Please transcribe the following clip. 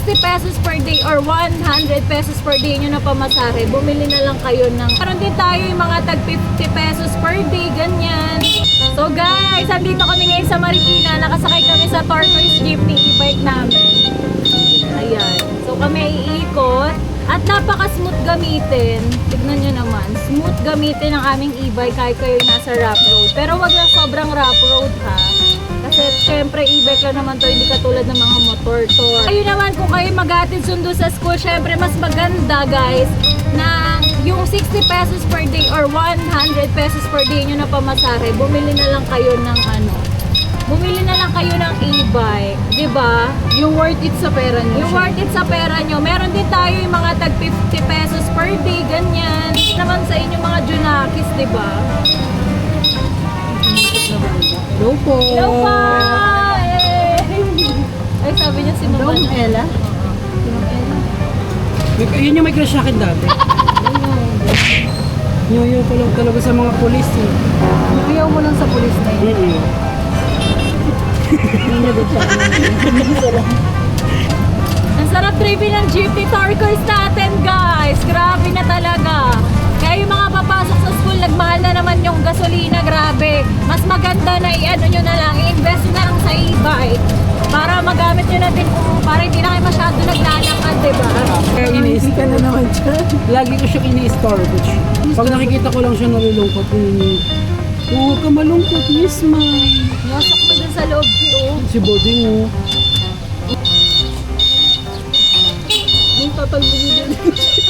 60 pesos per day or 100 pesos per day nyo na pamasahe, bumili na lang kayo ng... Meron din tayo yung mga tag 50 pesos per day, ganyan. So guys, andito kami ngayon sa Marikina. Nakasakay kami sa Tortoise Jeepney e-bike namin. Ayan. So kami iikot. At napaka-smooth gamitin. Tignan nyo naman. Smooth gamitin ang aming e-bike kahit kayo nasa rough road. Pero wag lang sobrang rough road ha. Kasi syempre e-bike lang naman to, hindi katulad ng mga motor to. Kayo naman kung kayo mag-atid sundo sa school, syempre mas maganda guys na yung 60 pesos per day or 100 pesos per day nyo na pamasahe, bumili na lang kayo ng bumili na lang kayo ng e-bike, di ba? Yung worth it sa pera nyo. Yung worth it sa pera nyo. Meron din tayo yung mga tag 50 pesos per day, ganyan. Naman sa inyo mga junakis, di ba? Hello po. Hello pa! Ay, sabi niya si Mama. Hello, Ella. Yun yung may crush sa akin dati. Yung ko lang talaga sa mga polis eh. Ayaw mo lang sa pulis na yun. Ang sarap driving ng jeepney Tortoise natin, guys. Grabe na talaga. Kaya yung mga papasok sa school, nagmahal na naman yung gasolina, grabe. Mas maganda na i-ano nyo na lang, i-invest nyo na lang sa e-bike. Para magamit nyo na din, para hindi na kayo masyado naglalakad, diba? Kaya Hindi ka na naman dyan. lagi ko siya ini-storage. Pag nakikita ko lang siya nalulungkot, huwag ka malungkot, Miss Mai. Nasok ko dun sa loob, Si Boding oh. Yung tatalbugin din.